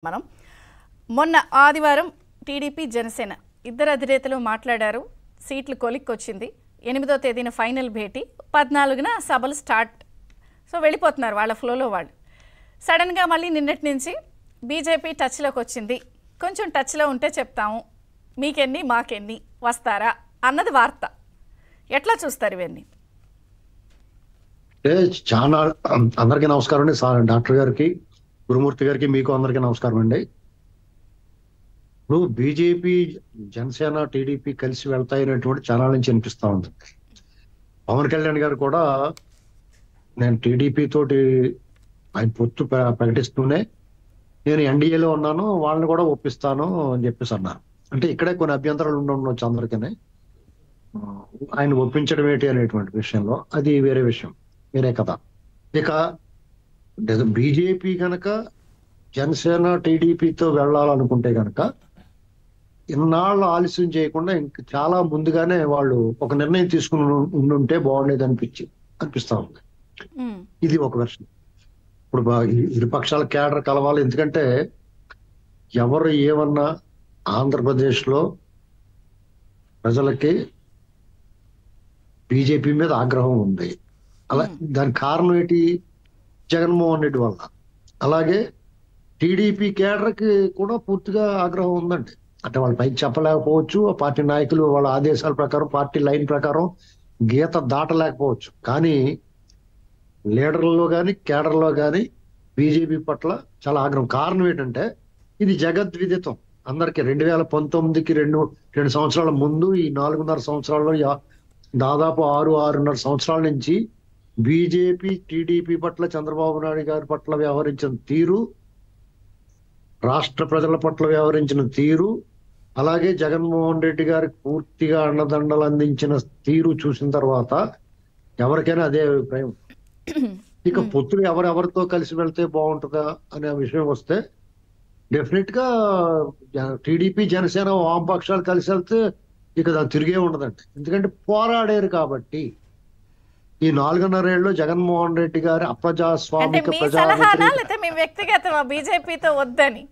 మనం మొన్న ఆదివారం టీడీపీ జనసేన ఇద్దరు అధినేతలు మాట్లాడారు. సీట్లు కొలిక్కొచ్చింది. 8వ తేదీన ఫైనల్ భేటీ, 14న సభలు స్టార్ట్. సో వెళ్ళిపోతున్నారు వాళ్ళ ఫ్లోలో వాళ్ళు. సడన్గా మళ్ళీ నిన్నటి నుంచి బీజేపీ టచ్లోకి వచ్చింది. కొంచెం టచ్లో ఉంటే చెప్తాము, మీకెన్ని మాకెన్ని వస్తారా అన్నది వార్త. ఎట్లా చూస్తారు ఇవన్నీ? చాలా అందరికీ నమస్కారం అండి. డాక్టర్ గారికి, గురుమూర్తి గారికి, మీకు అందరికీ నమస్కారం అండి. ఇప్పుడు బీజేపీ, జనసేన, టీడీపీ కలిసి వెళ్తాయనేటువంటి చాలా నుంచి అనిపిస్తా ఉంది. పవన్ కళ్యాణ్ గారు కూడా నేను టీడీపీ తోటి ఆయన పొత్తు ప్రకటిస్తూనే నేను ఎన్డీఏలో ఉన్నాను, వాళ్ళని కూడా ఒప్పిస్తాను అని చెప్పేసి అన్నారు. అంటే ఇక్కడే కొన్ని అభ్యంతరాలు ఉండవచ్చు అందరికీ. ఆయన ఒప్పించడం ఏంటి అనేటువంటి విషయంలో అది వేరే విషయం, వేరే కథ. ఇక బీజేపీ గనక జనసేన టీడీపీతో వెళ్ళాలనుకుంటే గనక ఇన్నాళ్ళు ఆలస్యం చేయకుండా ఇంకా చాలా ముందుగానే వాళ్ళు ఒక నిర్ణయం తీసుకుని ఉండుంటే బాగుండేది అనిపిస్తా ఉంది. ఇది ఒక వెర్షన్. ఇప్పుడు ఇరుపక్షాల కేడర్ కలవాలి. ఎందుకంటే ఎవరు ఏమన్నా ఆంధ్రప్రదేశ్ లో ప్రజలకి బీజేపీ మీద ఆగ్రహం ఉంది. అలా దానికి కారణం ఏంటి? జగన్మోహన్ రెడ్డి వల్ల. అలాగే టీడీపీ కేడర్కి కూడా పూర్తిగా ఆగ్రహం ఉందండి. అంటే వాళ్ళ పైకి చెప్పలేకపోవచ్చు, ఆ పార్టీ నాయకులు వాళ్ళ ఆదేశాల ప్రకారం, పార్టీ లైన్ ప్రకారం గీత దాటలేకపోవచ్చు. కానీ లీడర్లో కానీ కేడర్లో కానీ బీజేపీ పట్ల చాలా ఆగ్రహం. కారణం ఏంటంటే ఇది జగద్విదితం అందరికి. 2019కి రెండు సంవత్సరాల ముందు ఈ 4.5 సంవత్సరాల్లో దాదాపు 6.5 సంవత్సరాల నుంచి బీజేపీ టీడీపీ పట్ల, చంద్రబాబు నాయుడు గారి పట్ల వ్యవహరించిన తీరు, రాష్ట్ర ప్రజల పట్ల వ్యవహరించిన తీరు, అలాగే జగన్మోహన్ రెడ్డి గారికి పూర్తిగా అండదండలు అందించిన తీరు చూసిన తర్వాత ఎవరికైనా అదే అభిప్రాయం. ఇక పొత్తులు ఎవరెవరితో కలిసి వెళ్తే బాగుంటుందా అనే విషయం వస్తే డెఫినెట్ గా టీడీపీ, జనసేన, వామపక్షాలు కలిసి వెళ్తే ఇక దాన్ని తిరిగే ఉండదండి. ఎందుకంటే పోరాడారు కాబట్టి. ఈ 4.5 ఏళ్ళలో జగన్మోహన్ రెడ్డి గారి అప్రజాస్వామిక బీజేపీతో వద్దని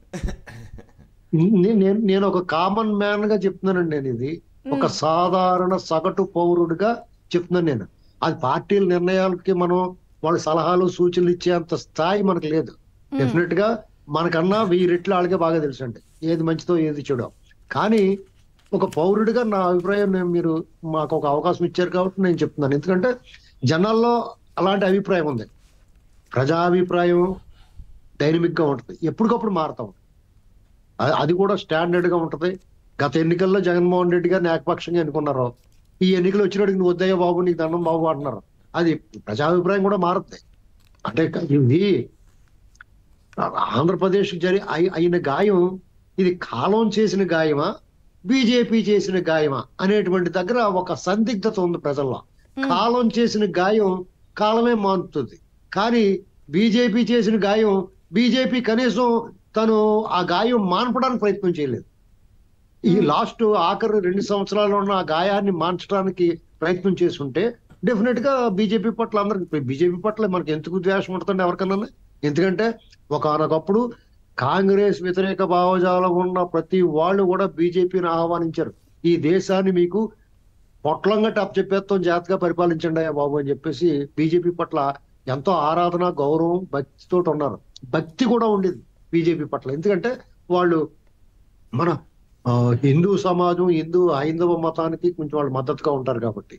నేను ఒక కామన్ మ్యాన్ గా చెప్తున్నానండి. నేను ఇది ఒక సాధారణ సగటు పౌరుడిగా చెప్తున్నాను. నేను అది పార్టీల నిర్ణయాలకి మనం వాళ్ళ సలహాలు సూచనలు ఇచ్చేంత స్థాయి మనకు లేదు. డెఫినెట్ గా మనకన్నా 1000 రెట్లు వాళ్ళకే బాగా తెలుసు అండి ఏది మంచిదో ఏది చెడో. కానీ ఒక పౌరుడిగా నా అభిప్రాయం, మీరు మాకు ఒక అవకాశం ఇచ్చారు కాబట్టి నేను చెప్తున్నాను. ఎందుకంటే జనాల్లో అలాంటి అభిప్రాయం ఉంది. ప్రజాభిప్రాయం డైనమిక్ గా ఉంటుంది, ఎప్పటికప్పుడు మారుతా ఉంటుంది. అది కూడా స్టాండర్డ్ గా ఉంటది. గత ఎన్నికల్లో జగన్మోహన్ రెడ్డి గారిని ఏకపక్షంగా ఎన్నుకున్నారు. ఈ ఎన్నికలు వచ్చినప్పుడు నువ్వు వద్దయ్య బాబు, నీకు దండం బాబు అంటున్నారు. అది ప్రజాభిప్రాయం కూడా మారుతుంది. అంటే ఇది ఆంధ్రప్రదేశ్ అయిన గాయం, ఇది కాలం చేసిన గాయమా, బీజేపీ చేసిన గాయమా అనేటువంటి దగ్గర ఒక సందిగ్ధత ఉంది ప్రజల్లో. కాలం చేసిన గాయం కాలమే మానుతుంది. కానీ బీజేపీ చేసిన గాయం, బీజేపీ కనీసం తను ఆ గాయం మాన్పడానికి ప్రయత్నం చేయలేదు. ఈ లాస్ట్ ఆఖరి 2 సంవత్సరాల్లో ఉన్న ఆ గాయాన్ని మార్చడానికి ప్రయత్నం చేసి ఉంటే డెఫినెట్ గా బీజేపీ పట్ల అందరికి, బీజేపీ పట్ల మనకి ఎందుకు ద్వేషం ఉంటుందండి ఎవరికన్నా? ఎందుకంటే ఒకనొకప్పుడు కాంగ్రెస్ వ్యతిరేక భావజాలం ఉన్న ప్రతి వాళ్ళు కూడా బీజేపీని ఆహ్వానించారు. ఈ దేశాన్ని మీకు పొట్లంగా చెప్పేస్తాం, జాగ్రత్తగా పరిపాలించండి అయ్యా బాబు అని చెప్పేసి బీజేపీ పట్ల ఎంతో ఆరాధన, గౌరవం, భక్తితో ఉన్నారు. భక్తి కూడా ఉండేది బీజేపీ పట్ల. ఎందుకంటే వాళ్ళు మన హిందూ సమాజం, హైందవ మతానికి కొంచెం వాళ్ళు మద్దతుగా ఉంటారు కాబట్టి.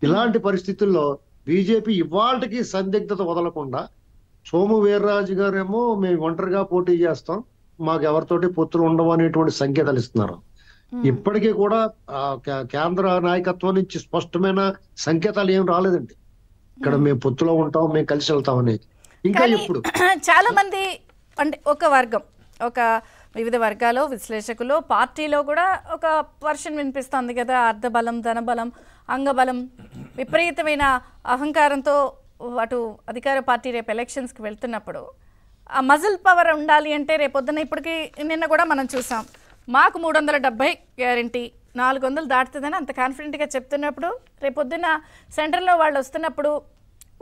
ఇలాంటి పరిస్థితుల్లో బీజేపీ ఇవాళకి సందిగ్ధత వదలకుండా, సోము వీర్రాజు గారేమో మేము ఒంటరిగా పోటీ చేస్తాం, మాకు ఎవరితోటి పొత్తులు ఉండవు అనేటువంటి సంకేతాలు ఇస్తున్నారు. ఇప్పటికీ కూడా కేంద్ర నాయకత్వం నుంచి స్పష్టమైన సంకేతాలు ఏం రాలేదండి. ఇక్కడ మేము పొత్తులో ఉంటాం, మేము కలిసి వెళ్తాం అనేది. ఇంకా ఇప్పుడు చాలా మంది, అంటే ఒక వర్గం, ఒక వివిధ వర్గాలు, విశ్లేషకులు, పార్టీలో కూడా ఒక వర్షన్ వినిపిస్తుంది కదా, అర్ధబలం, ధనబలం, అంగబలం, విపరీతమైన అహంకారంతో అటు అధికార పార్టీ రేపు ఎలక్షన్స్కి వెళ్తున్నప్పుడు ఆ మజిల్ పవర్ ఉండాలి. అంటే రేపొద్దున, ఇప్పటికీ నిన్న కూడా మనం చూసాం, మాకు 370 గ్యారంటీ, 400 దాటుతుందని అంత కాన్ఫిడెంట్గా చెప్తున్నప్పుడు, రేపొద్దున సెంటర్లో వాళ్ళు వస్తున్నప్పుడు,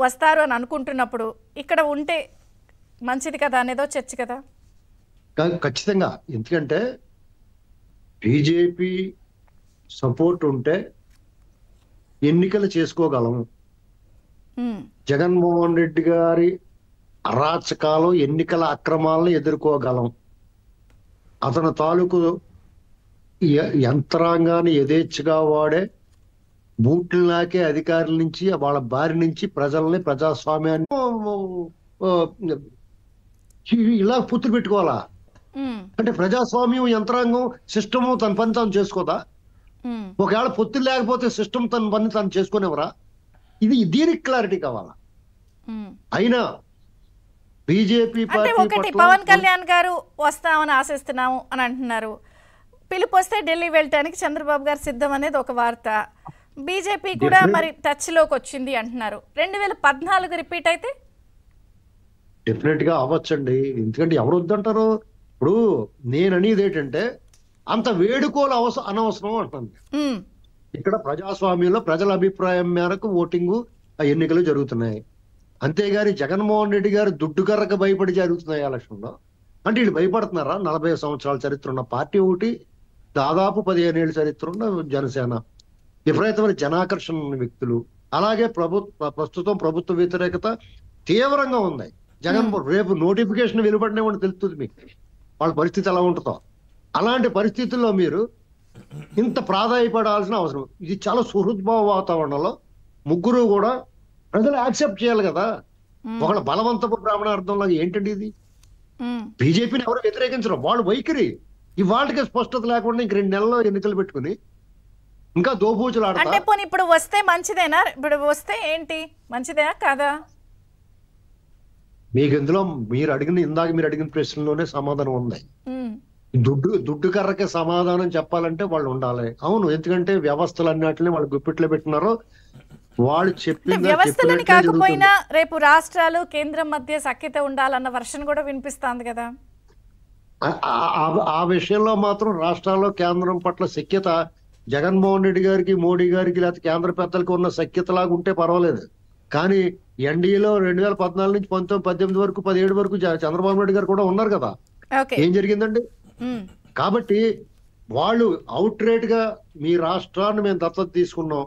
వస్తారు అని అనుకుంటున్నప్పుడు ఇక్కడ ఉంటే మంచిది కదా అనేదో చర్చ కదా. ఖచ్చితంగా. ఎందుకంటే బీజేపీ సపోర్ట్ ఉంటే ఎన్నికలు చేసుకోగలం. ఉమ్, జగన్మోహన్ రెడ్డి గారి అరాచకాలు, ఎన్నికల అక్రమాలను ఎదుర్కోగలం. అతని తాలూకు యంత్రాంగాన్ని యథేచ్ఛగా వాడే బూట్లు నాకే అధికారుల నుంచి, వాళ్ళ బారి నుంచి ప్రజల్ని, ప్రజాస్వామ్యాన్ని ఇలా పుత్తులు పెట్టుకోవాలా? ఉమ్, అంటే ప్రజాస్వామ్యం యంత్రాంగం సిస్టము తన పని తాను చేసుకోదా? ఉమ్. ఒకవేళ పొత్తులు లేకపోతే సిస్టమ్ తన పని తాను చేసుకునేవరా? దీనికి క్లారిటీ కావాలా? ఉమ్. అయినా బీజేపీ అంటే పార్టీ ఒకటి పట్ల పవన్ కళ్యాణ్ గారు వస్తామని ఆశిస్తున్నాము అని అంటున్నారు. పిలుపు వస్తే ఢిల్లీ వెళ్ళటానికి చంద్రబాబు గారు సిద్ధం అనేది ఒక వార్త. బీజేపీ కూడా మరి టచ్ లోకి వచ్చింది అంటున్నారు. 2014 రిపీట్ అయితే డెఫినెట్ గా అవ్వచ్చండి. ఎందుకంటే ఎవరు వద్దంటారు? ఇప్పుడు నేను అనేది ఏంటంటే అంత వేడుకోలు అనవసరం అంటుంది. ఉమ్, ఇక్కడ ప్రజాస్వామ్యంలో ప్రజల అభిప్రాయం మేరకు ఓటింగు, ఎన్నికలు జరుగుతున్నాయి. అంతేగాని జగన్మోహన్ రెడ్డి గారు దుడ్డుకర్రకు భయపడి జరుగుతున్నాయి ఎలక్షన్లో. అంటే వీళ్ళు భయపడుతున్నారా? 40 సంవత్సరాల చరిత్ర ఉన్న పార్టీ ఒకటి, దాదాపు 15 ఏళ్ళ చరిత్ర ఉన్న జనసేన, విపరీతమైన జనాకర్షణ ఉన్న వ్యక్తులు. అలాగే ప్రస్తుతం ప్రభుత్వ వ్యతిరేకత తీవ్రంగా ఉంది. రేపు నోటిఫికేషన్ వెలువడినే ఉండి తెలుస్తుంది మీకు వాళ్ళ పరిస్థితి ఎలా ఉంటుందో. అలాంటి పరిస్థితుల్లో మీరు ఇంత ప్రాధాన్యపడాల్సిన అవసరం. ఇది చాలా సుహృద్భావ వాతావరణంలో ముగ్గురు కూడా ప్రజలు యాక్సెప్ట్ చేయాలి కదా. ఒకళ్ళ బలవంతపు బ్రాహ్మణార్థంలో ఏంటండి ఇది? ఉమ్. బీజేపీని ఎవరు వ్యతిరేకించరు. వాళ్ళు వైఖరి ఇవాళకి స్పష్టత లేకుండా ఇంక 2 నెలల్లో ఎన్నికలు పెట్టుకుని ఇంకా దోబూచులు అంటే ఆడతా. పోనీ ఇప్పుడు వస్తే మంచిదేనా? ఇప్పుడు వస్తే ఏంటి, మంచిదేనా కాదా? మీకు ఇందులో ఇందాక మీరు అడిగిన ప్రశ్నలోనే సమాధానం ఉంది. ఉమ్, దుడ్డు కర్రకే సమాధానం చెప్పాలంటే వాళ్ళు ఉండాలి. అవును, ఎందుకంటే వ్యవస్థలన్నిటిని వాళ్ళు గుప్పిట్లో పెట్టినారు. వాళ్ళు అంటే చెప్పింది వ్యవస్థలని కాకపోయినా రేపు రాష్ట్రాలు కేంద్రం మధ్య సఖ్యత ఉండాలన్న వర్షన్ కూడా వినిపిస్తుంది కదా. ఆ విషయంలో మాత్రం రాష్ట్రాల్లో కేంద్రం పట్ల సఖ్యత జగన్మోహన్ రెడ్డి గారికి, మోడీ గారికి, లేకపోతే కేంద్ర పెద్దలకు ఉన్న సఖ్యత లాగా ఉంటే పర్వాలేదు. కానీ ఎన్డీఏలో 2014 నుంచి 19, 18 వరకు, 17 వరకు చంద్రబాబు నాయుడు గారు కూడా ఉన్నారు కదా. ఓకే. ఏం జరిగిందండి? ఉమ్, కాబట్టి వాళ్ళు అవుట్ రేట్ గా మీ రాష్ట్రాన్ని మేము దత్తత తీసుకున్నాం,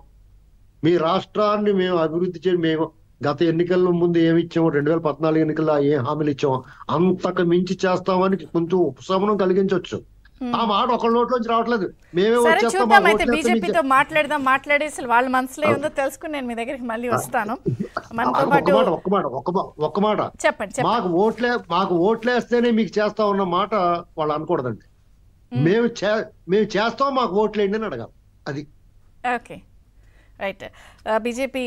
మీ రాష్ట్రాన్ని మేము అభివృద్ధి చేసి, మేము గత ఎన్నికల ముందు ఏమి ఇచ్చాము, 2014 ఎన్నికల్లో ఏ హామీలు ఇచ్చాము, అంతకు మించి చేస్తామని కొంచెం ఉపశమనం కలిగించవచ్చు. ఆ మాట ఒకళ్ళ నోట్లోంచి రావట్లేదు. మేమే సరే వచ్చేస్తాం, చూద్దాం. అయితే ఓట్లేస్తే బీజేపీతో మాట్లాడి అసలు వాళ్ళ మనసులో ఏముందో తెలుసుకుని నేను మీ దగ్గరికి మళ్ళీ వస్తాను. మనతో పాటు ఒక్క మాట చెప్పండి. మాకు ఓట్లేస్తేనే మీకు చేస్తా ఉన్న మాట వాళ్ళు అనకూడదండి. మేము చేస్తాం, మాకు ఓట్లేండి అని అడగాలి. అది ఓకే, రైట్. బీజేపీ